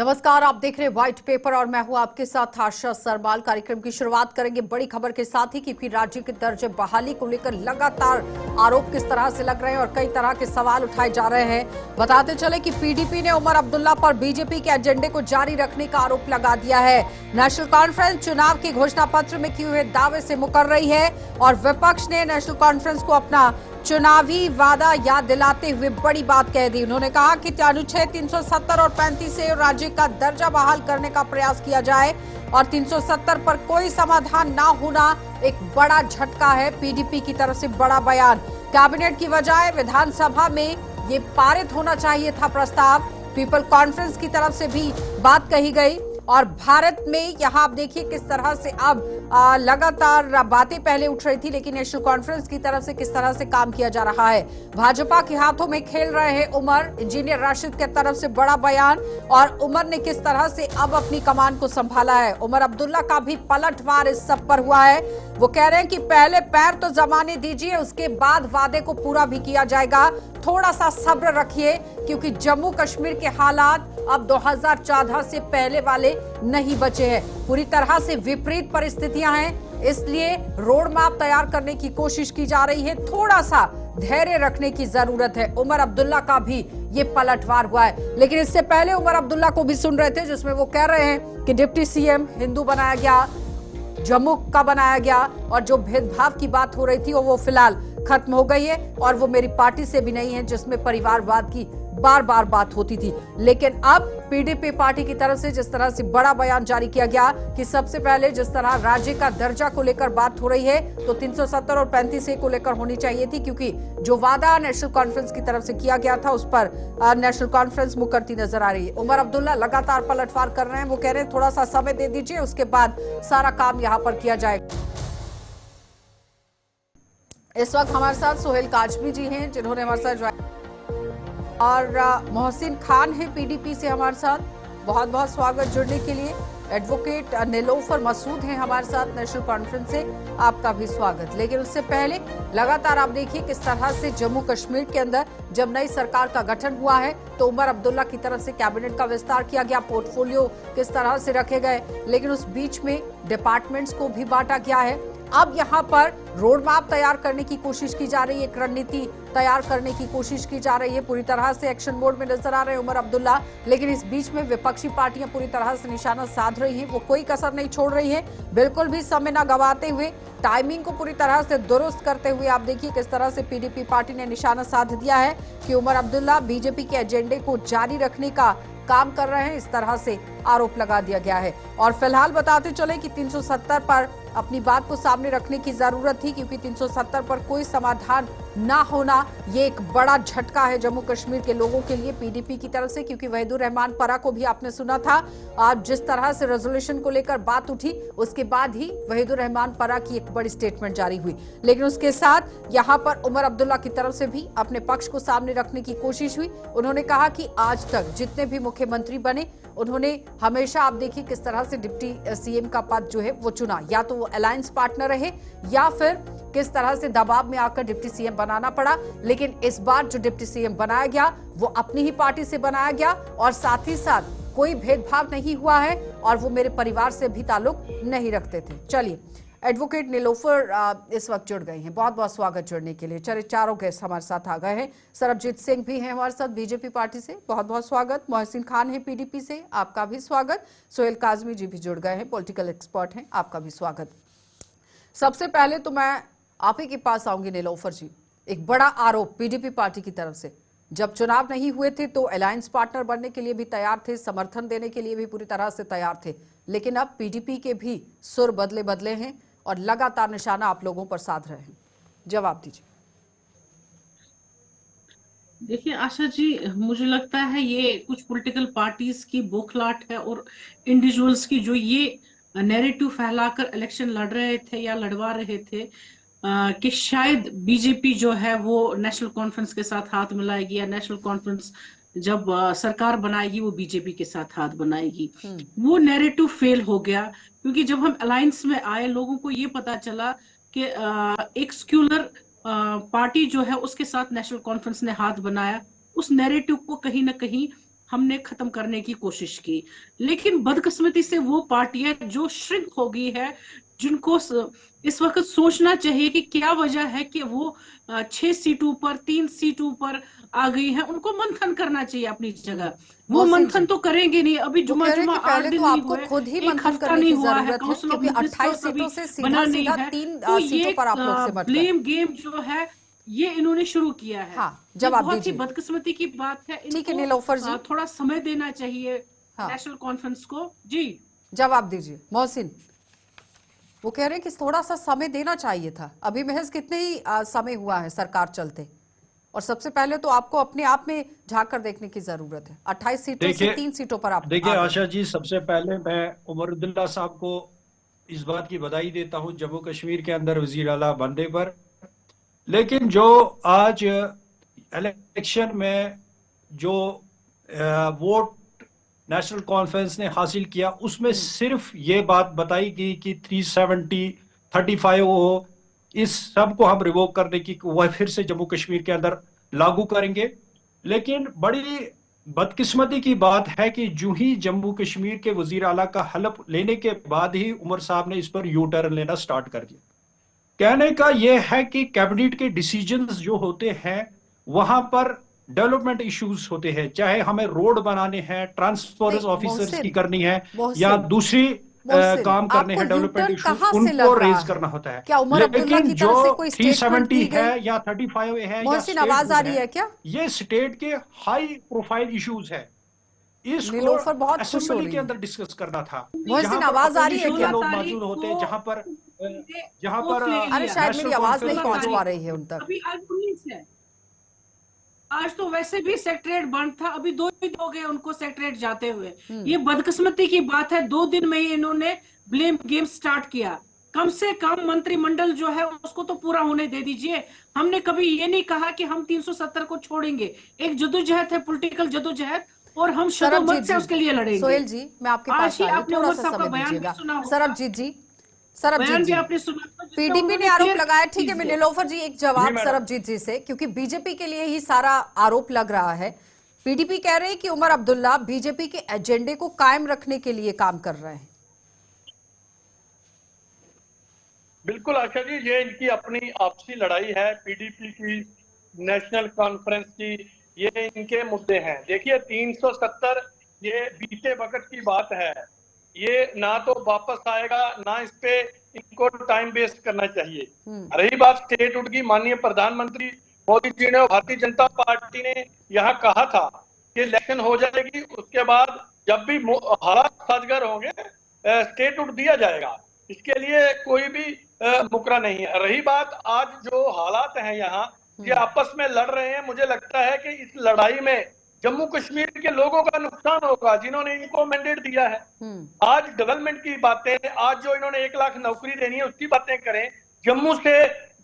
नमस्कार, आप देख रहे हैं व्हाइट पेपर और मैं हूं आपके साथ आशा सरमाल। कार्यक्रम की शुरुआत करेंगे बड़ी खबर के साथ ही, क्योंकि राज्य के दर्जे बहाली को लेकर लगातार आरोप किस तरह से लग रहे हैं और कई तरह के सवाल उठाए जा रहे हैं। बताते चले कि पीडीपी ने उमर अब्दुल्ला पर बीजेपी के एजेंडे को जारी रखने का आरोप लगा दिया है। नेशनल कॉन्फ्रेंस चुनाव के घोषणा पत्र में किए हुए दावे से मुकर रही है और विपक्ष ने नेशनल कॉन्फ्रेंस को अपना चुनावी वादा याद दिलाते हुए बड़ी बात कह दी। उन्होंने कहा कि अनुच्छेद 370 और 35 से राज्य का दर्जा बहाल करने का प्रयास किया जाए और 370 पर कोई समाधान ना होना एक बड़ा झटका है। पीडीपी की तरफ से बड़ा बयान। कैबिनेट की बजाय विधानसभा में ये पारित होना चाहिए था प्रस्ताव। पीपल कॉन्फ्रेंस की तरफ से भी बात कही गई और भारत में यहां आप देखिए किस तरह से अब लगातार बातें पहले उठ रही थी, लेकिन नेशनल कॉन्फ्रेंस की तरफ से किस तरह से काम किया जा रहा है। भाजपा के हाथों में खेल रहे हैं उमर। इंजीनियर राशिद की तरफ से बड़ा बयान और उमर ने किस तरह से अब अपनी कमान को संभाला है। उमर अब्दुल्ला का भी पलटवार इस सब पर हुआ है। वो कह रहे हैं कि पहले पैर तो जमाने दीजिए, उसके बाद वादे को पूरा भी किया जाएगा। थोड़ा सा सब्र रखिए, क्योंकि जम्मू कश्मीर के हालात अब 2014 से पहले वाले नहीं बचे हैं। पूरी तरह से विपरीत परिस्थितियां हैं, इसलिए रोड मैप तैयार करने की कोशिश की जा रही है। थोड़ा सा धैर्य रखने की जरूरत है। उमर अब्दुल्ला का भी ये पलटवार हुआ है। लेकिन इससे पहले उमर अब्दुल्ला को भी सुन रहे थे, जिसमें वो कह रहे हैं कि डिप्टी सीएम हिंदू बनाया गया, जम्मू का बनाया गया और जो भेदभाव की बात हो रही थी वो फिलहाल खत्म हो गई है और वो मेरी पार्टी से भी नहीं है, जिसमें परिवारवाद की बार बार बात होती थी। लेकिन अब पीडीपी पार्टी की तरफ से जिस तरह से बड़ा बयान जारी किया गया कि सबसे पहले जिस तरह राज्य का दर्जा को लेकर बात हो रही है तो 370 और 35 को लेकर होनी चाहिए थी, क्योंकि जो वादा नेशनल कॉन्फ्रेंस की तरफ से किया गया था उस पर नेशनल कॉन्फ्रेंस मुकरती नजर आ रही है। उमर अब्दुल्ला लगातार पलटवार कर रहे हैं। वो कह रहे हैं थोड़ा सा समय दे दीजिए, उसके बाद सारा काम यहाँ पर किया जाएगा। इस वक्त हमारे साथ सोहेल काजमी जी हैं, जिन्होंने हमारे साथ ज्वाइन, और मोहसिन खान है पीडीपी से हमारे साथ। बहुत बहुत स्वागत जुड़ने के लिए। एडवोकेट नीलोफर मसूद हैं हमारे साथ नेशनल कॉन्फ्रेंस से, आपका भी स्वागत। लेकिन उससे पहले लगातार आप देखिए किस तरह से जम्मू कश्मीर के अंदर जब नई सरकार का गठन हुआ है तो उमर अब्दुल्ला की तरफ से कैबिनेट का विस्तार किया गया, पोर्टफोलियो किस तरह से रखे गए, लेकिन उस बीच में डिपार्टमेंट्स को भी बांटा गया है। अब यहाँ पर रोड मैप तैयार करने की कोशिश की जा रही है, एक रणनीति तैयार करने की कोशिश की जा रही है। पूरी तरह से एक्शन मोड में नजर आ रहे हैं उमर अब्दुल्ला, लेकिन इस बीच में विपक्षी पार्टियां पूरी तरह से निशाना साध रही हैं। वो कोई कसर नहीं छोड़ रही है, बिल्कुल भी समय न गंवाते हुए, टाइमिंग को पूरी तरह से दुरुस्त करते हुए आप देखिए किस तरह से पीडीपी पार्टी ने निशाना साध दिया है कि उमर अब्दुल्ला बीजेपी के एजेंडे को जारी रखने का काम कर रहे हैं। इस तरह से आरोप लगा दिया गया है और फिलहाल बताते चले कि 370 पर अपनी बात को सामने रखने की जरूरत थी, क्योंकि 370 पर कोई समाधान ना होना ये एक बड़ा झटका है जम्मू कश्मीर के लोगों के लिए पीडीपी की तरफ से। क्योंकि वहीदुर रहमान परा को भी आपने सुना था, आज जिस तरह से रेजोल्यूशन को लेकर बात उठी उसके बाद ही वहीदुर रहमान परा की एक बड़ी स्टेटमेंट जारी हुई। लेकिन उसके साथ यहाँ पर उमर अब्दुल्ला की तरफ से भी अपने पक्ष को सामने रखने की कोशिश हुई। उन्होंने कहा कि आज तक जितने भी मुख्यमंत्री बने उन्होंने हमेशा आप देखिए किस तरह से डिप्टी सीएम का पद जो है वो चुना, या तो वो अलायंस पार्टनर रहे या फिर किस तरह से दबाव में आकर डिप्टी सीएम बनाना पड़ा। लेकिन इस बार जो डिप्टी सीएम बनाया गया वो अपनी ही पार्टी से बनाया गया और साथ ही साथ कोई भेदभाव नहीं हुआ है और वो मेरे परिवार से भी ताल्लुक नहीं रखते थे। चलिए, एडवोकेट नीलोफर इस वक्त जुड़ गए हैं, बहुत बहुत स्वागत जुड़ने के लिए। चलिए, चारों गेस्ट हमारे साथ आ गए हैं। सरबजीत सिंह भी हैं हमारे साथ बीजेपी पार्टी से, बहुत बहुत स्वागत। मोहसिन खान है पीडीपी से, आपका भी स्वागत। सोहेल काजमी जी भी जुड़ गए हैं, पॉलिटिकल एक्सपर्ट हैं, आपका भी स्वागत। सबसे पहले तो मैं आप ही के पास आऊंगी नीलोफर जी। एक बड़ा आरोप पीडीपी पार्टी की तरफ से, जब चुनाव नहीं हुए थे तो अलायंस पार्टनर बनने के लिए भी तैयार थे, समर्थन देने के लिए भी पूरी तरह से तैयार थे, लेकिन अब पीडीपी के भी सुर बदले हैं और लगातार निशाना आप लोगों पर साध रहे हैं। जवाब दीजिए। देखिए आशा जी, मुझे लगता है ये कुछ पॉलिटिकल पार्टीज की बौखलाहट है और इंडिविजुअल्स की जो ये नैरेटिव फैलाकर इलेक्शन लड़ रहे थे या लड़वा रहे थे कि शायद बीजेपी जो है वो नेशनल कॉन्फ्रेंस के साथ हाथ मिलाएगी या नेशनल कॉन्फ्रेंस जब सरकार बनाएगी वो बीजेपी के साथ हाथ बनाएगी। वो नैरेटिव फेल हो गया, क्योंकि जब हम अलायंस में आए लोगों को ये पता चला कि एक सेक्युलर पार्टी जो है उसके साथ नेशनल कॉन्फ्रेंस ने हाथ बनाया। उस नैरेटिव को कहीं ना कहीं हमने खत्म करने की कोशिश की। लेकिन बदकिस्मती से वो पार्टियां जो श्रिंक हो गई है, जिनको इस वक्त सोचना चाहिए कि क्या वजह है कि वो 6 सीटों पर 3 सीटों पर आ गई है, उनको मंथन करना चाहिए अपनी जगह। वो मोहसिन जी, मंथन तो करेंगे नहीं, अभी वो जुमा कह रहे हैं जुमा कि 8 पहले दिन तो नहीं आपको हुए, खुद ही एक मंथन हफ्ता करने नहीं की हुआ है, जरूरत है, काउंसिल ऑफ क्योंकि मिनिस्टर्स 28 अभी सीटों से बना सीधा नहीं सीधा है। 3 तो सीटों ये पर आप लोग सिमट गए। ब्लेम गेम जो है ये इन्होंने शुरू किया है। हाँ, ये जवाब बहुत ही दीजिए। बदकिस्मती की बात है, ठीक है इनको नीलोफर जी। थोड़ा समय देना चाहिए हाँ, नेशनल कॉन्फ्रेंस को। जी जवाब दीजिए मोहसिन। वो कह रहे हैं कि थोड़ा सा समय देना चाहिए था, अभी महज कितने ही समय हुआ है सरकार चलते, और सबसे पहले तो आपको अपने आप में झांक कर देखने की जरूरत है। 28 सीटों से देखिए 3 सीटों पर आप देखिए आ गए। आशा जी, सबसे पहले मैं उमर अब्दुल्ला साहब को इस बात की बधाई देता हूं जम्मू कश्मीर के अंदर वजीर आला बनने पर। लेकिन जो आज इलेक्शन में जो वोट नेशनल कॉन्फ्रेंस ने हासिल किया, उसमें सिर्फ ये बात बताई गई कि 370 35 हो, इस सब को हम रिवोक करने की वह फिर से जम्मू कश्मीर के अंदर लागू करेंगे। लेकिन बड़ी बदकिस्मती की बात है कि जो ही जम्मू कश्मीर के वजीर आला का हलफ लेने के बाद ही उमर साहब ने इस पर यू टर्न लेना स्टार्ट कर दिया। कहने का यह है कि कैबिनेट के डिसीजंस जो होते हैं वहां पर डेवलपमेंट इश्यूज होते हैं, चाहे हमें रोड बनाने हैं, ट्रांसफर नहीं ऑफिसर्स की मोहसिन, करनी है या मोहसिन, दूसरी मोहसिन, काम करने आपको हैं, यू डेवलपमेंट टर्न इश्यूज कहां से उनको लग रहा रेज है? करना होता है। क्या उमर अब्दुल्ला लेकिन की जो तरफ से कोई स्टेटमेंट 370 दी है गई? या 35 है या मोहसिन, स्टेट आवाज आ हुड रही है, है क्या? ये स्टेट के हाई प्रोफाइल इश्यूज है, इसको नीलोफर बहुत खुश हो असेंबली रही के है। अंदर डिस्कस करना था, जहां मोहसिन, पर आवाज आ रही है अपोजिशन के क्या? 16 लोग मौजूद तारीख होते, को जहां ओथ पर ले अरे लिया। शायद मेरी नेशनल आवाज नहीं कॉन्फ्रेंस 16 पहुंच के जो पा तारीख रही है उन तक। अभी आज 19 है। आज तो वैसे भी सेक्रेटरीट बंद था, अभी 2 ही हो गए उनको सेक्रेटरीट जाते हुए। ये बदकिस्मती की बात है, 2 दिन में ही इन्होंने ब्लेम गेम स्टार्ट किया। कम से कम मंत्रिमंडल जो है उसको तो पूरा होने दे दीजिए। हमने कभी ये नहीं कहा कि हम 370 को छोड़ेंगे। एक जदोजहद है, पॉलिटिकल जदोजहद, और हम सरबजीत शदोमत से जी, उसके लिए लड़ेंगे। सोहेल जी, मैं आपके आज पास ही आ रही हूँ, आपने थोड़ा उमर सा साहब का समय बयान भी दीजिएगा। सुना होगा। सरबजीत जी, सरबजीत बयान भी जी, आपने सुना होगा, जिसमें पीडीपी ने उन्होंने आरोप क्लियर लगाया। ठीक है, चीज मैं है। नीलोफर जी एक जी जवाब मैडम। सरबजीत जी से, क्योंकि बीजेपी के लिए ही सारा आरोप लग रहा है। पीडीपी कह रहे हैं कि उमर अब्दुल्ला बीजेपी के एजेंडे को कायम रखने के लिए काम कर रहे हैं। बिल्कुल आशा जी, ये इनकी अपनी आपसी लड़ाई है, पीडीपी की, नेशनल कॉन्फ्रेंस की, ये इनके मुद्दे हैं। देखिए 370 ये बीते वक्त की बात है, ये ना तो वापस आएगा, ना इस पे इनको टाइम वेस्ट करना चाहिए। रही बात स्टेटहुड की, माननीय प्रधानमंत्री मोदी जी ने, भारतीय जनता पार्टी ने यहाँ कहा था कि इलेक्शन हो जाएगी, उसके बाद जब भी हालात साजगार होंगे स्टेटहुड दिया जाएगा। इसके लिए कोई भी मुकरा नहीं है। रही बात आज जो हालात हैं यहाँ, ये आपस में लड़ रहे हैं, मुझे लगता है कि इस लड़ाई में जम्मू कश्मीर के लोगों का नुकसान होगा जिन्होंने इनको मैंडेट दिया है। आज डेवलपमेंट की बातें, आज जो इन्होंने 1 लाख नौकरी देनी है उसकी बातें करें, जम्मू से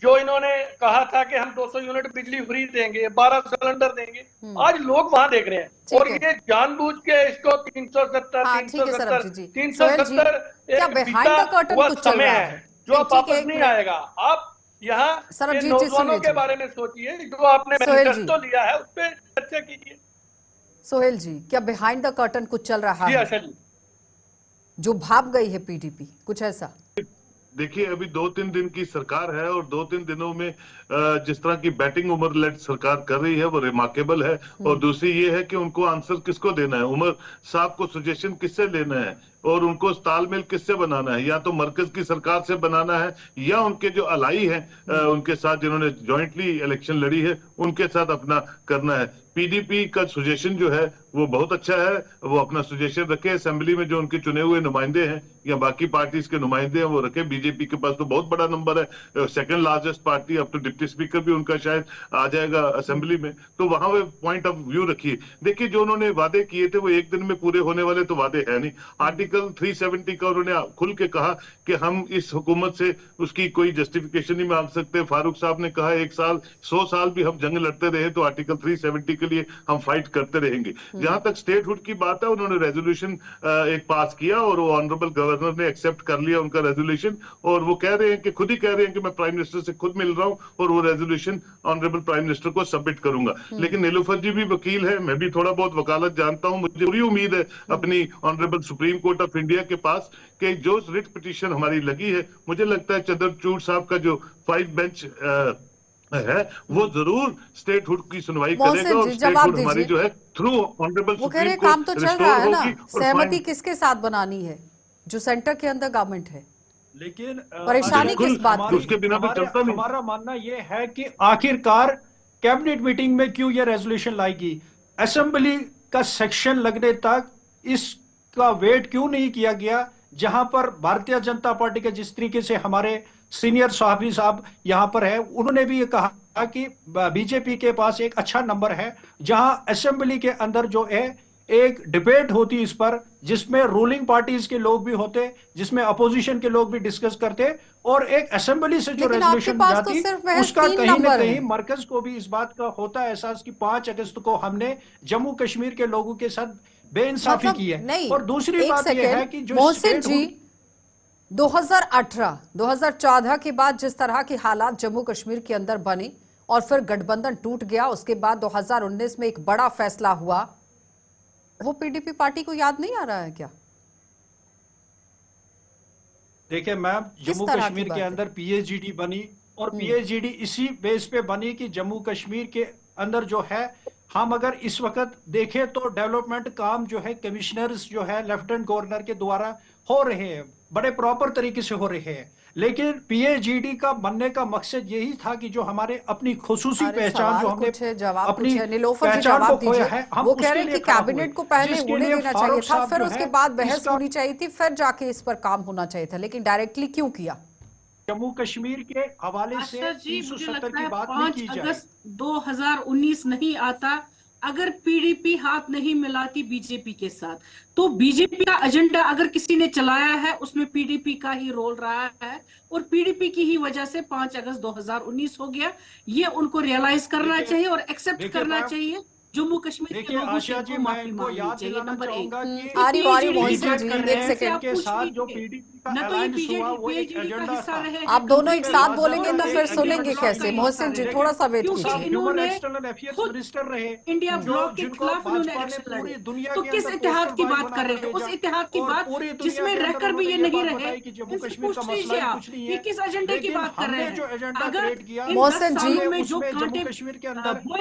जो इन्होंने कहा था कि हम 200 यूनिट बिजली फ्री देंगे, 12 सिलेंडर देंगे, आज लोग वहां देख रहे हैं। और ये जानबूझ के इसको 370 हाँ, ठीक है सरबजीत जी। 370 क्या एक बिहाइंड द कर्टन हुआ कुछ चल समय रहा है है? जो अब ठीक है, वापस एक नहीं मिनट। आएगा। आप यहाँ के सरबजीत जी नौजवानों सुनिए के जी। बारे में सोचिए, जो आपने सोहेल जी। मैनिफेस्टो लिया है उस पर चर्चा कीजिए। सोहेल जी, क्या बिहाइंड द कर्टन कुछ चल रहा जी है आशा जी। जो भाप गई है पीडीपी, कुछ ऐसा? देखिए, अभी 2-3 दिन की सरकार है और 2-3 दिनों में जिस तरह की बैटिंग उमर लेट सरकार कर रही है वो रिमार्केबल है। और दूसरी ये है कि उनको आंसर किसको देना है, उमर साहब को सजेशन किससे लेना है और उनको तालमेल किससे बनाना है, या तो मरकज की सरकार से बनाना है या उनके जो अलाई हैं उनके साथ जिन्होंने जॉइंटली इलेक्शन लड़ी है उनके साथ अपना करना है। पीडीपी का सजेशन जो है वो बहुत अच्छा है, वो अपना सजेशन रखे, असेंबली में जो उनके चुने हुए नुमाइंदे हैं या बाकी पार्टीज के नुमाइंदे हैं वो रखे। बीजेपी के पास तो बहुत बड़ा नंबर है, सेकंड लार्जेस्ट पार्टी, अब तो डिप्टी स्पीकर भी उनका शायद आ जाएगा असेंबली में, तो वहां पे पॉइंट ऑफ व्यू रखिए। देखिए, जो उन्होंने वादे किए थे वो एक दिन में पूरे होने वाले तो वादे है नहीं। आर्टिकल 370 का उन्होंने खुल के कहा कि हम इस हुकूमत से उसकी कोई जस्टिफिकेशन नहीं मांग सकते। फारूक साहब ने कहा 1 साल 100 साल भी हम जंग लड़ते रहे तो आर्टिकल 370 के लिए हम फाइट करते रहेंगे। जहां तक स्टेटहुड की बात है, उन्होंने रेजोल्यूशन एक पास किया और वो ऑनरेबल गवर्नर ने एक्सेप्ट कर लिया उनका रेजोल्यूशन, और वो कह रहे हैं कि खुद ही कह रहे हैं कि मैं प्राइम मिनिस्टर से खुद मिल रहा हूं और वो रेजोल्यूशन ऑनरेबल प्राइम मिनिस्टर को सबमिट करूंगा। लेकिन नीलूफर जी भी वकील है, मैं भी थोड़ा बहुत वकालत जानता हूं, मुझे पूरी उम्मीद है अपनी honourable supreme court of India के पास कि जो रिट पिटीशन हमारी लगी है, मुझे लगता है चंद्रचूड़ साहब का जो 5 बेंच है वो जरूर स्टेटहुड की सुनवाई करेगा और स्टेटहुड हमारी जो है थ्रू ऑनरेबल वो कह रहे सुप्रीम काम तो कोर्ट चल रहा रिस्टोर है ना, होगी। सहमति किसके साथ बनानी है? जो सेंटर के अंदर गवर्नमेंट है, लेकिन परेशानी किस बात की? उसके बिना तो चलता नहीं। हमारा मानना यह है कि आखिरकार कैबिनेट मीटिंग में क्यों यह रेजोल्यूशन लाएगी, असेंबली का सेक्शन लगने तक इसका वेट क्यों नहीं किया गया, जहां पर भारतीय जनता पार्टी के जिस तरीके से हमारे सीनियर सहाफी साहब यहां पर है, उन्होंने भी ये कहा कि बीजेपी के पास एक अच्छा नंबर है, जहां असेंबली के अंदर जो है एक डिबेट होती इस पर, जिसमें रूलिंग पार्टीज के लोग भी होते, जिसमें अपोजिशन के लोग भी डिस्कस करते, और एक असेंबली से जो रेजोल्यूशन जाती उसका कहीं ना कहीं मरकज को भी इस बात का होता है एहसास कि 5 अगस्त को हमने जम्मू कश्मीर के लोगों के साथ बेइंसाफी की है। और दूसरी बात यह है कि जो मोहसिन जी 2018-2014 के बाद जिस तरह के हालात जम्मू कश्मीर के अंदर बने और फिर गठबंधन टूट गया, उसके बाद 2019 में एक बड़ा फैसला हुआ, वो पीडीपी पार्टी को याद नहीं आ रहा है क्या? देखिए मैम, जम्मू कश्मीर के अंदर पीएचजीडी बनी और पीएचजीडी इसी बेस पे बनी कि जम्मू कश्मीर के अंदर जो है, हम अगर इस वक्त देखें तो डेवलपमेंट काम जो है कमिश्नर्स जो है लेफ्टिनेंट गवर्नर के द्वारा हो रहे हैं, बड़े प्रॉपर तरीके से हो रहे हैं। लेकिन पीएचजीडी का बनने का मकसद यही था कि जो हमारे अपनी खुसूसी पहचान जो हमने अपनी पहचान को खोया है, हम वो कह रहे हैं कि कैबिनेट को पहले होने देना चाहिए था, फिर उसके बाद बहस होनी चाहिए थी, फिर जाके इस पर काम होना चाहिए था, लेकिन डायरेक्टली क्यों किया? जम्मू कश्मीर के हवाले से 370 की बात नहीं की जाए। 5 अगस्त 2019 नहीं आता अगर पीडीपी हाथ नहीं मिलाती बीजेपी के साथ, तो बीजेपी का एजेंडा अगर किसी ने चलाया है उसमें पीडीपी का ही रोल रहा है, और पीडीपी की ही वजह से 5 अगस्त 2019 हो गया। ये उनको रियलाइज करना चाहिए और एक्सेप्ट करना चाहिए। जम्मू कश्मीर के लोगों से आशा जी, मैं इनको याद दिलाना चाहूंगा कि न तो ये बीजेपी आप दोनों एक साथ बोलेंगे तो फिर सुनेंगे कैसे? मोहसिन जी थोड़ा सा वेट कीजिए। इन्होंने मिनिस्टर रहे इंडिया ब्लॉक के खिलाफ इन्होंने इलेक्शन लड़े, तो किस इतिहाद की बात कर रहे हैं? उस इतिहाद की बात जिसमें रहकर भी ये नहीं रहे। इनसे पूछ लीजिए आप ये किस एजेंडे की बात कर रहे हैं? अगर मोहसिन जी में जो कांटे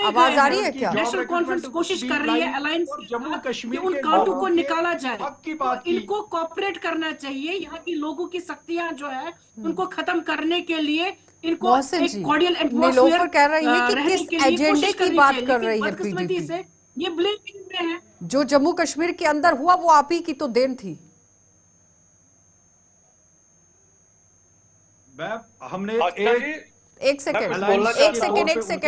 आवाज आ रही है क्या? नेशनल कॉन्फ्रेंस कोशिश कर रही है अलायंस जम्मू कश्मीर उन कांटों को निकाला जाए, तो इनको कॉपरेट करना चाहिए। यहाँ की लोगों की शक्तियां जो है उनको खत्म करने के लिए इनको एक कॉर्डियल एटमॉस्फेयर कह रही है कि किस एजेंडे की बात कर रही है पीडीपी से ये ब्लेम में है। जो जम्मू कश्मीर के अंदर हुआ वो आप ही की तो देन थी। हमने एक सेकेंड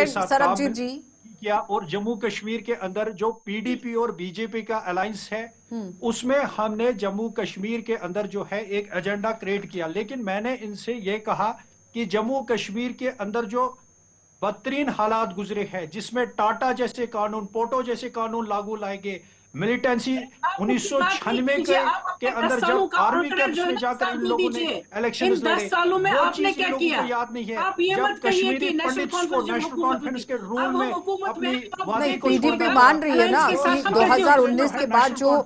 सरबजीत जी किया, और जम्मू कश्मीर के अंदर जो पीडीपी और बीजेपी का अलायंस है उसमें हमने जम्मू कश्मीर के अंदर जो है एक एजेंडा क्रिएट किया। लेकिन मैंने इनसे ये कहा कि जम्मू कश्मीर के अंदर जो बदतरीन हालात गुजरे हैं, जिसमें टाटा जैसे कानून, पोटो जैसे कानून लागू लाए गए, मिलिटेंसी 1996 के अंदर जब आर्मी कैंप्स में जाकर इन लोगों ने इलेक्शन लड़े, 10 सालों में आपने क्या किया? याद नहीं है। आप ये मत कहिए कि नेशनल कॉन्फ्रेंस के रूल में अपनी पीडीपी मान रही है ना कि 2019 के बाद जो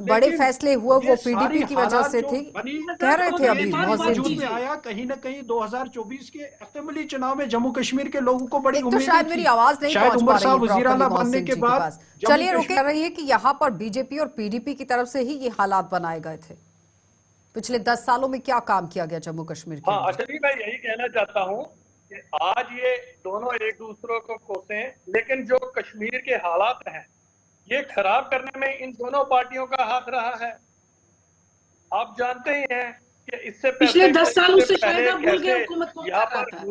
बड़े फैसले हुए वो पीडीपी की वजह से थे, कह रहे थे अभी मोहसिन जी। आया कहीं ना कहीं 2024 के असेंबली चुनाव में जम्मू कश्मीर के लोगों को बड़ी तो शायद मेरी आवाज नहीं पहुंच पा रही है वजीर आला बनने के बाद। चलिए रुके रही है कि यहाँ पर बीजेपी और पीडीपी की तरफ से ही ये हालात बनाए गए थे। पिछले 10 सालों में क्या काम किया गया जम्मू कश्मीर के? हाँ, असली मैं यही कहना चाहता हूँ कि आज ये दोनों एक दूसरे को कोसे, लेकिन जो कश्मीर के हालात हैं ये खराब करने में इन दोनों पार्टियों का हाथ रहा है। आप जानते ही हैं कि इससे पिछले 10 सालों से शायद आप भूल गए हुकूमत कौन कर रहा था।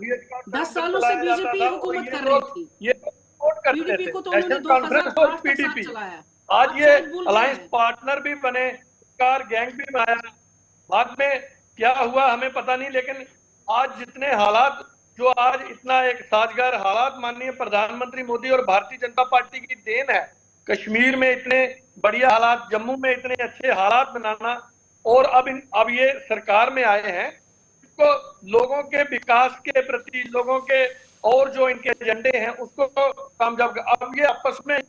10 सालों से बीजेपी हुकूमत कर रही थी। ये सपोर्ट करते थे को तो नेशनल कॉन्फ्रेंस और पीडीपी। आज ये अलायंस पार्टनर भी बने, कार गैंग भी में आया, बाद में क्या हुआ हमें पता नहीं, लेकिन आज जितने हालात, जो आज इतना एक साजगार हालात माननीय प्रधानमंत्री मोदी और भारतीय जनता पार्टी की देन है, कश्मीर में इतने बढ़िया हालात, जम्मू में इतने अच्छे हालात बनाना, और अब ये सरकार में आए हैं, तो लोगों के विकास के प्रति, लोगों के और जो इनके एजेंडे हैं उसको कामयाब, अब ये आपस में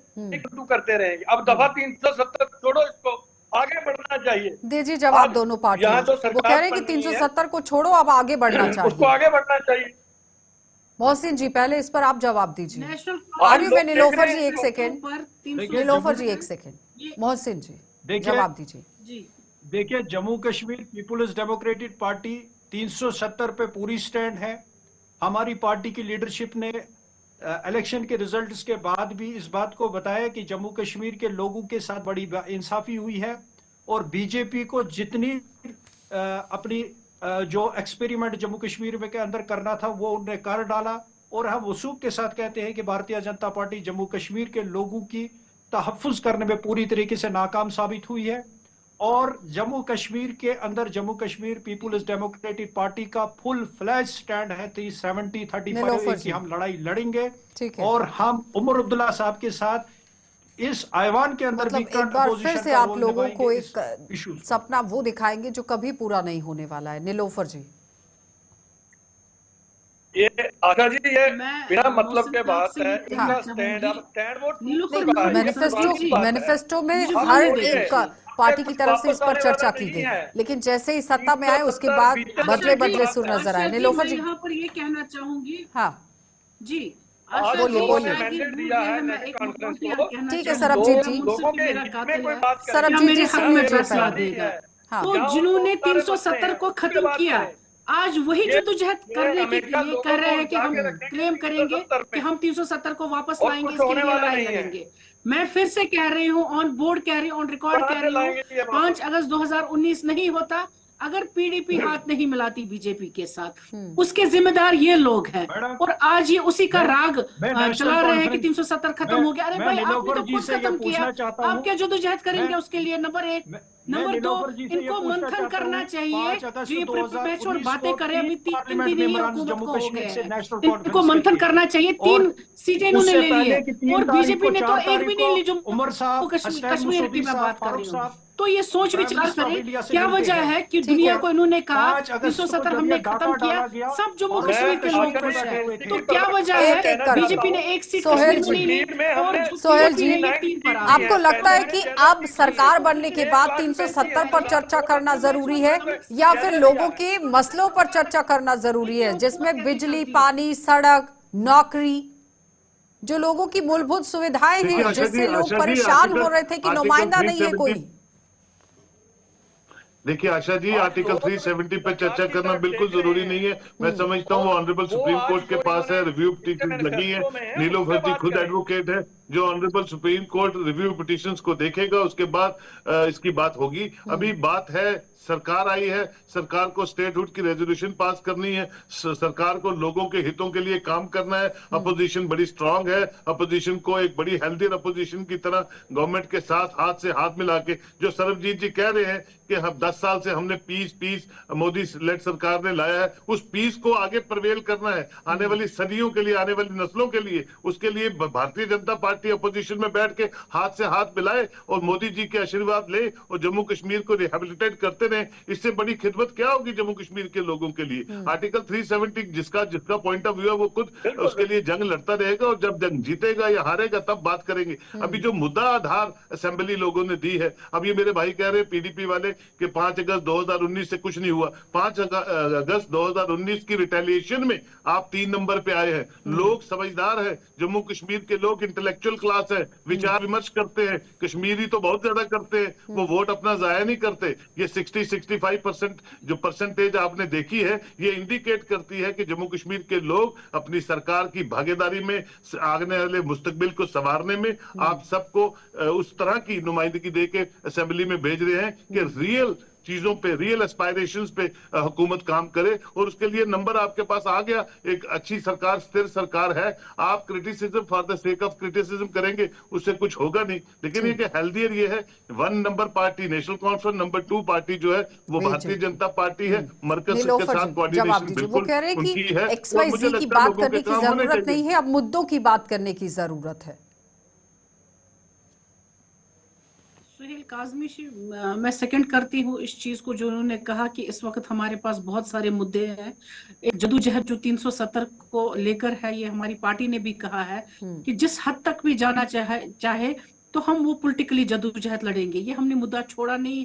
करते रहेंगे। अब दफा 370 छोड़ो, इसको आगे बढ़ना चाहिए। दीजिए जवाब दोनों पार्टियां। यहाँ जो वो सरकार कह रहे हैं कि बन रही है, 370 को छोड़ो, अब आगे बढ़ना उसको चाहिए। आगे बढ़ना चाहिए। मोहसिन जी पहले इस पर आप जवाब दीजिए। नेशनल आर्यू में लोग नीलोफर देख जी रहे एक हैं सेकेंड, पर 300 नीलोफर जी एक सेकेंड, मोहसिन जी देखिए- जवाब दीजिए। जी देखिए, Jammu Kashmir Peoples Democratic Party 370 पे पूरी स्टैंड है। हमारी पार्टी की लीडरशिप ने इलेक्शन के रिजल्ट्स के बाद भी इस बात को बताया कि जम्मू कश्मीर के लोगों के साथ बड़ी इंसाफी हुई है, और बीजेपी को जितनी अपनी जो एक्सपेरिमेंट जम्मू कश्मीर में के अंदर करना था वो उन्होंने कर डाला। और हम वसूख के साथ कहते हैं कि भारतीय जनता पार्टी जम्मू कश्मीर के लोगों की तहफ़्फ़ुज़ करने में पूरी तरीके से नाकाम साबित हुई है। और जम्मू कश्मीर के अंदर Jammu Kashmir Peoples Democratic Party का फुल फ्लैश स्टैंड है 370-35 की हम लड़ाई लड़ेंगे। ठीक है। और हम उमर अब्दुल्ला साहब के साथ इस आईवान के अंदर मतलब भी एक बार फिर से आप लोगों को एक इश्यूज सपना वो दिखाएंगे जो कभी पूरा नहीं होने वाला है। नीलोफर जी ये आशा जी, ये मैं बिना मतलब मौसम के साहब बात से है, ये इनका कहना स्टैंड, चाहूंगी। अब स्टैंड वो नीलोफर टूट चुका है, ये मैनिफेस्टो बात है। मैनिफेस्टो में मुझे हर बोलने दीजिए। एक पार्टी की कुछ तरफ से इस वापस पर आने चर्चा वाला की नहीं गई, है। लेकिन जैसे ही सत्ता में आए उसके 370 बाद बीते बदले साल बदले की सुर बात है। नजर आए। आशा जी, नीलोफर मैं जी यहाँ पर ये कहना चाहूंगी। हाँ जी आज आशा बोलिए, जी बोलिए। शायद ये मैंडेट भूल दिया गए है हैं, मैं नेशनल एक कॉन्फ्रेंस मुद्दा को, कहना ठीक है, चाहूंगी। सरबजीत जी। लोगों के मेरा हित में कातिल कोई है बात करें। या सरबजीत मेरे जी हक सुन में लीजिए फैसला पहले। देगा। हाँ। तो यहाँ जिन्होंने वो सारे मसले 370 हैं, को उस पे खत्म बात किया, करें। आज वही ये जद्दोजहद करने के हमेशा लिए लोगों कर रहे को हैं कि उलझा हम के रखेंगे क्लेम करेंगे 370 कि में, हम 370 को वापस और लाएंगे, कुछ इसके होने लिए वाला लड़ाई नहीं है। लड़ेंगे। मैं फिर से कह रही हूँ, ऑन बोर्ड कह रही हूँ, ऑन रिकॉर्ड कहाँ कह से रही हूँ, लाएंगे ये 5 वापस? अगस्त 2019 नहीं होता अगर पीडीपी हाथ नहीं मिलाती बीजेपी के साथ, उसके जिम्मेदार ये लोग हैं। मैडम, और आज ये उसी का राग मैं चला रहे हैं कि कॉन्फ्रेंस 370 खत्म हो गया। अरे मैं भाई, आपने नीलोफर तो जी खुद से ये खत्म किया, पूछना चाहता आप हूं। क्या जद्दोजहद करेंगे मैं उसके लिए? नंबर 1। मैं नंबर 2, नीलोफर जी से ये इनको पूछना मंथन चाहता करना हूं, चाहिए। 5 अगस्त जो ये प्रिपरेशन 2019 बातें को करे, अभी 3 पार्लियामेंट दिन ही मेंबर्स हुकूमत जम्मू को हो कश्मीर गए से हैं, नेशनल इनको कॉन्फ्रेंस मंथन करती है। करना चाहिए। और 3 सीटें इन्होंने उससे ले ली पहले है, कि 3 और तारीख बीजेपी को ने 4 तो एक तारीख भी को नहीं ली। जो उमर साहब, कश्मीर हसनैन की मुसौदी मैं साहब, बात कर फारूक रही हूँ। साहब तो ये सोच प्राइम विचार मिनिस्टर ऑफ करें, इंडिया से क्या मिलते वजह हैं। है कि ठीक दुनिया है। को इन्होंने कहा 5 अगस्त को 370 जब हमने ये डाका खत्म किया, डाला गया सब जम्मू और कश्मीर के लोग कश्मीर खुश बैठे हैं। हुए थे। तो क्या वजह एक है एक करके। बीजेपी ने एक सीट सोहेल कश्मीर जी। में ली, कश्मीर में और हमने जो सोहेल बीजेपी है जी, ये 3 पर आ आपको गई। लगता है कि अब सरकार बनने के बाद 370 पर चर्चा करना जरूरी है, या फिर लोगों के मसलों पर चर्चा करना जरूरी है, जिसमें बिजली, पानी, सड़क, नौकरी, जो लोगों की मूलभूत सुविधाएं देखिए हैं, जिससे लोग परेशान हो रहे थे कि आर्टिकल नुमाइंदा नहीं है 370 कोई। देखिए आशा जी, आर्टिकल 370 पे चर्चा करना बिल्कुल जरूरी नहीं है। मैं समझता हूँ वो ऑनरेबल सुप्रीम कोर्ट के पास है, रिव्यू पिटीशन लगी है। नीलोफर जी खुद एडवोकेट है, जो honourable supreme court review petitions को देखेगा, उसके बाद इसकी बात होगी। अभी बात है, सरकार आई है, सरकार को स्टेटहुड की रेजोल्यूशन पास करनी है, सरकार को लोगों के हितों के लिए काम करना है। अपोजिशन बड़ी स्ट्रांग है, अपोजिशन को एक बड़ी हेल्दी अपोजिशन की तरह गवर्नमेंट के साथ हाथ से हाथ मिला के, जो सरबजीत जी कह रहे हैं कि हम 10 साल से हमने पीस मोदी लेड सरकार ने लाया है, उस पीस को आगे प्रवेल करना है आने वाली सदियों के लिए, आने वाली नस्लों के लिए। उसके लिए भारतीय जनता पार्टी अपोजिशन में बैठ के हाथ से हाथ मिलाए और मोदी जी के आशीर्वाद ले और जम्मू कश्मीर को रिहेबिलिटेट करते रहे। इससे बड़ी खिदमत क्या होगी जम्मू कश्मीर के लोगों के लिए? आर्टिकल 370 जिसका पॉइंट ऑफ व्यू है वो खुद उसके लिए जंग लड़ता रहेगा, और जब जंग जीतेगा या हारेगा तब बात करेंगे। अभी जो मुद्दा आधार असेंबली लोगों ने दी है, अब ये मेरे भाई कह रहे हैं पीडीपी वाले कि 5 अगस्त 2019 से कुछ नहीं हुआ। 5 अगस्त 2019 की रिटेलिएशन में आप 3 नंबर पे आए हैं। लोग समझदार है, जम्मू कश्मीर के लोग इंटेलेक्चुअल क्लास है, विचार विमर्श करते हैं, कश्मीरी तो बहुत ज्यादा करते हैं, वो वोट अपना जाया नहीं करते। ये 60-65% जो परसेंटेज आपने देखी है, ये इंडिकेट करती है कि जम्मू कश्मीर के लोग अपनी सरकार की भागीदारी में, आने वाले मुस्तकबिल को संवारने में आप सबको उस तरह की नुमाइंदगी देके असेंबली में भेज रहे हैं कि रियल चीजों पे, रियल एस्पायरेशंस पे हुकूमत काम करे। और उसके लिए नंबर आपके पास आ गया, एक अच्छी सरकार, स्थिर सरकार है। आप criticism for the sake of criticism करेंगे, उससे कुछ होगा नहीं। लेकिन ये कि हेल्दियर ये है, 1 number party national conference, number 2 party जो है वो भारतीय जनता पार्टी है। मरकज के नीलोफर साथ जी जवाब कोऑर्डिनेशन दीजिए। वो बिल्कुल कह रहे हैं उनकी कि है, और मुझे XYZ की लगता है बात लोगों के करने की काम होने जरूरत चाहिए। नहीं है, अब मुद्दों की बात करने की जरूरत है। सुहेल काजमी जी, मैं सेकंड करती हूँ इस चीज को जो उन्होंने कहा कि इस वक्त हमारे पास बहुत सारे मुद्दे हैं। एक जदोजहद जो 370 को लेकर है, ये हमारी पार्टी ने भी कहा है कि जिस हद तक भी जाना चाहे तो हम वो पॉलिटिकली जदोजहद लड़ेंगे। ये हमने मुद्दा छोड़ा नहीं,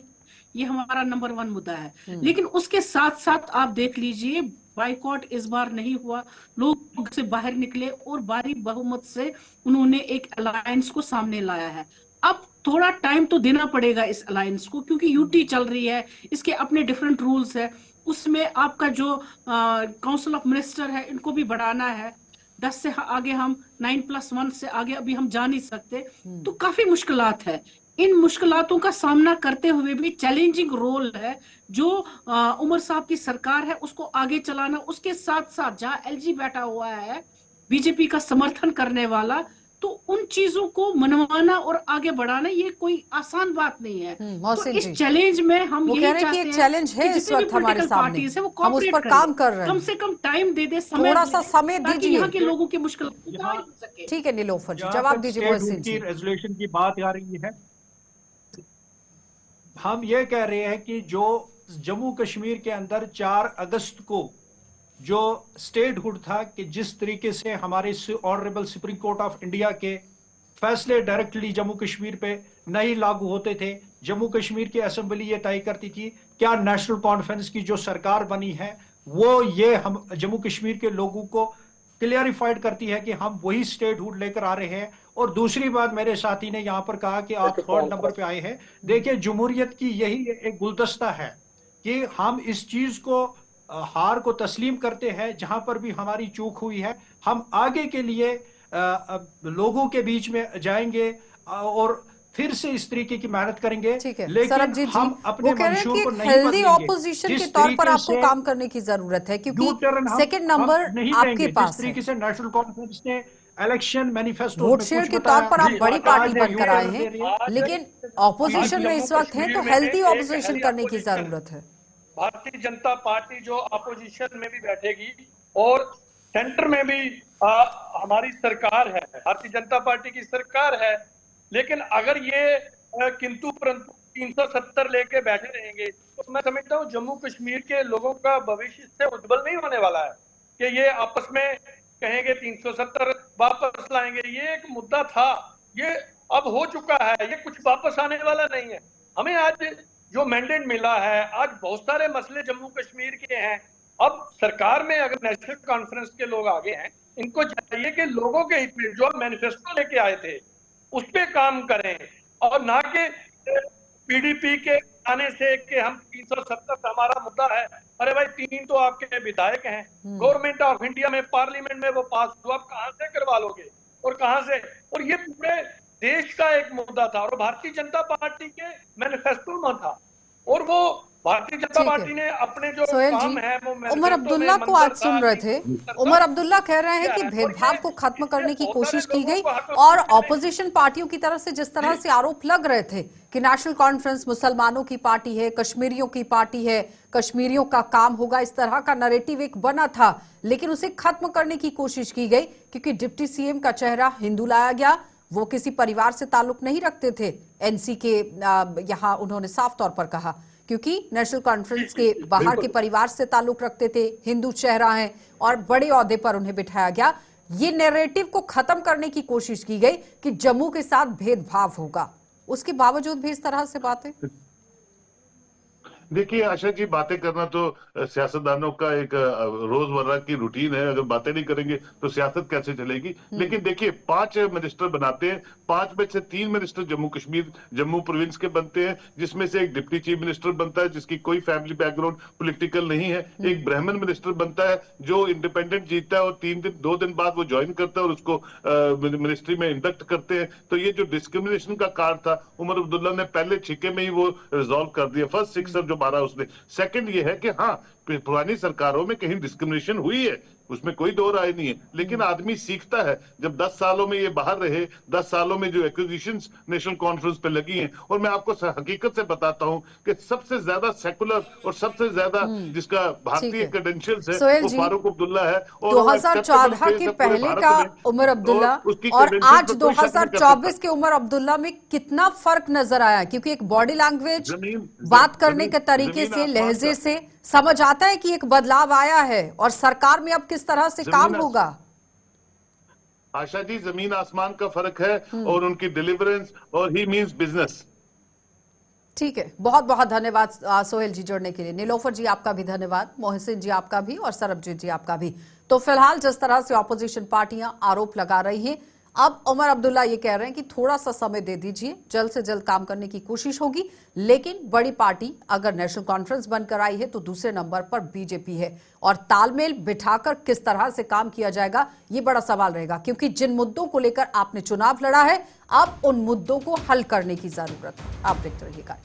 ये हमारा नंबर 1 मुद्दा है। लेकिन उसके साथ साथ आप देख लीजिए, बाइकॉट इस बार नहीं हुआ, लोग से बाहर निकले और भारी बहुमत से उन्होंने एक अलायंस को सामने लाया है। अब थोड़ा टाइम तो देना पड़ेगा इस अलायंस को, क्योंकि यूटी चल रही है, इसके अपने डिफरेंट रूल्स है। उसमें आपका जो काउंसिल ऑफ मिनिस्टर है, इनको भी बढ़ाना है। 10 से आगे हम 9+1 से आगे अभी हम जा नहीं सकते। तो काफी मुश्किलात है। इन मुश्किलातों का सामना करते हुए भी चैलेंजिंग रोल है जो उमर साहब की सरकार है उसको आगे चलाना। उसके साथ साथ जहां एलजी बैठा हुआ है, बीजेपी का समर्थन करने वाला, तो उन चीजों को मनवाना और आगे बढ़ाना ये कोई आसान बात नहीं है। तो मोहसिन इस जी, चैलेंज में हम वो यही कह रहे हैं कि चाहते एक हैं चैलेंज है कि इस जितने भी वक्त हमारे पॉलिटिकल सामने, पार्टीज है वो हम उस कॉपरेट पर काम कर रहे कम हैं। से कम टाइम दे दे, समय थोड़ा दे सा दे, समय ताकि दीजिए। यहाँ के लोगों की मुश्किल यहाँ हो सके। ठीक है नीलोफर जी, जहां जवाब तक दीजिए स्टेटहुड मोहसिन की जी। रेजोल्यूशन की बात आ रही है, हम ये कह रहे हैं कि जो जम्मू कश्मीर के अंदर 4 अगस्त को जो स्टेटहुड था, कि जिस तरीके से हमारे honourable supreme court of India के फैसले डायरेक्टली जम्मू कश्मीर पे नहीं लागू होते थे। जम्मू कश्मीर की असेंबली ये तय करती थी क्या नेशनल कॉन्फ्रेंस की जो सरकार बनी है वो ये हम जम्मू कश्मीर के लोगों को क्लियरिफाइड करती है कि हम वही स्टेटहुड लेकर आ रहे हैं। और दूसरी बात, मेरे साथी ने यहां पर कहा कि आप 3rd नंबर पे आए हैं। देखिए, जमहूरियत की यही एक गुलदस्ता है कि हम इस चीज को हार को तस्लीम करते हैं। जहां पर भी हमारी चूक हुई है, हम आगे के लिए लोगों के बीच में जाएंगे और फिर से इस तरीके की मेहनत करेंगे। ठीक है लेकिन सरबजीत जी, हम अपने वो कह रहे हैं मंशूर कि को एक नहीं हेल्दी बदलेंगे। ऑपोजिशन के जिस तौर पर तरीके आपको से काम करने की जरूरत है, क्योंकि यू टर्न हम 2nd नंबर नहीं आपके लेंगे। जिस पास है। तरीके से नेशनल कॉन्फ्रेंस ने इलेक्शन मैनिफेस्टो वोट में शेयर कुछ के बताया, तौर पर आप जी, बड़ी आज पार्टी वो बनकर यू आए टर्न हैं, ले रही है। लेकिन आज ऑपोजिशन में जम्मू इस वक्त हैं, कश्मीर तो में हेल्दी एक ऑपोजिशन हेल्दी करने की opposition, जरूरत है। भारतीय जनता पार्टी जो अपोजिशन में भी बैठेगी और सेंटर में भी हमारी सरकार है, भारतीय जनता पार्टी की सरकार है। लेकिन अगर ये किंतु परंतु 370 लेके बैठे रहेंगे तो मैं समझता हूँ जम्मू कश्मीर के लोगों का भविष्य इससे उज्जवल नहीं होने वाला है कि ये आपस में कहेंगे 370 वापस लाएंगे। ये एक मुद्दा था, ये अब हो चुका है, ये कुछ वापस आने वाला नहीं है। हमें आज जो मैंडेट मिला है, आज बहुत सारे मसले जम्मू कश्मीर के हैं। अब सरकार में अगर नेशनल कॉन्फ्रेंस के लोग आगे हैं, इनको चाहिए कि लोगों के हित में जो मैनिफेस्टो लेके आए थे उस पे काम करें, और ना कि पीडीपी के आने से कि हम 370 हमारा मुद्दा है। अरे भाई, 3 तो आपके विधायक हैं, गवर्नमेंट ऑफ इंडिया में पार्लियामेंट में वो पास हुआ, आप कहां से करवा लोगे और कहां से? और ये पूरे देश का एक मुद्दा था और भारतीय जनता पार्टी के मैनिफेस्टो में था, और वो भारतीय जनता पार्टी ने अपने जो सोहेल काम जी, है वो उमर अब्दुल्ला को आज सुन रहे थे। उमर अब्दुल्ला कह रहे हैं कि भेदभाव को खत्म करने की कोशिश की गई, और ऑपोजिशन पार्टियों की तरफ से जिस तरह से आरोप लग रहे थे कि नेशनल कॉन्फ्रेंस मुसलमानों की पार्टी है, कश्मीरियों की पार्टी है, कश्मीरियों का काम होगा, इस तरह का नैरेटिव एक बना था, लेकिन उसे खत्म करने की कोशिश की गई क्योंकि डिप्टी सीएम का चेहरा हिंदू लाया गया। वो किसी परिवार से ताल्लुक नहीं रखते थे, एनसी के यहाँ उन्होंने साफ तौर पर कहा, क्योंकि नेशनल कॉन्फ्रेंस के बाहर के परिवार से ताल्लुक रखते थे, हिंदू चेहरा है और बड़े ओहदे पर उन्हें बिठाया गया। ये नैरेटिव को खत्म करने की कोशिश की गई कि जम्मू के साथ भेदभाव होगा, उसके बावजूद भी इस तरह से बातें। देखिए आशा जी, बातें करना तो सियासतदानों का एक रोजमर्रा की रूटीन है। अगर बातें नहीं करेंगे तो सियासत कैसे चलेगी। लेकिन देखिए, 5 मिनिस्टर बनाते हैं, 5 में से 3 मिनिस्टर जम्मू कश्मीर, जम्मू प्रोविंस के बनते हैं, जिसमें से एक डिप्टी चीफ मिनिस्टर बनता है जिसकी कोई फैमिली बैकग्राउंड पॉलिटिकल नहीं है, एक ब्राह्मण मिनिस्टर बनता है जो इंडिपेंडेंट जीतता है और 2 दिन बाद वो ज्वाइन करता है और उसको मिनिस्ट्री में इंडक्ट करते हैं। तो ये जो डिस्क्रिमिनेशन का कार्ड था, उमर अब्दुल्ला ने पहले छिके में ही वो रिजॉल्व कर दिया। फर्स्ट सिक्सर जो मारा उसने। सेकंड ये है कि हाँ, पुरानी सरकारों में कहीं डिस्क्रिमिनेशन हुई है, उसमें कोई दो राय नहीं है, लेकिन आदमी सीखता है। जब 10 सालों में ये बाहर रहे, 10 सालों में जो एक्विजिशंस नेशनल कॉन्फ्रेंस पे लगी हैं, और मैं आपको हकीकत से बताता हूं कि सबसे ज्यादा सेकुलर और सबसे ज्यादा जिसका भारतीय क्रेडेंशियल्स है सोहेल वो जी, फारूक अब्दुल्ला है। और 2014 के पहले का उमर अब्दुल्ला और आज 2024 के उमर अब्दुल्ला में कितना फर्क नजर आया? क्योंकि एक बॉडी लैंग्वेज, बात करने के तरीके से, लहजे से समझ आता है कि एक बदलाव आया है और सरकार में अब किस तरह से काम होगा। आशा जी, जमीन आसमान का फर्क है, और उनकी डिलीवरेंस, और ही मींस बिजनेस। ठीक है, बहुत बहुत धन्यवाद सोहेल जी जुड़ने के लिए। नीलोफर जी आपका भी धन्यवाद, मोहसिन जी आपका भी, और सरबजीत जी आपका भी। तो फिलहाल जिस तरह से ऑपोजिशन पार्टियां आरोप लगा रही हैं, अब उमर अब्दुल्ला ये कह रहे हैं कि थोड़ा सा समय दे दीजिए, जल्द से जल्द काम करने की कोशिश होगी। लेकिन बड़ी पार्टी अगर नेशनल कॉन्फ्रेंस बनकर आई है तो दूसरे नंबर पर बीजेपी है, और तालमेल बिठाकर किस तरह से काम किया जाएगा ये बड़ा सवाल रहेगा। क्योंकि जिन मुद्दों को लेकर आपने चुनाव लड़ा है, अब उन मुद्दों को हल करने की जरूरत है। आप देखते रहिएगा।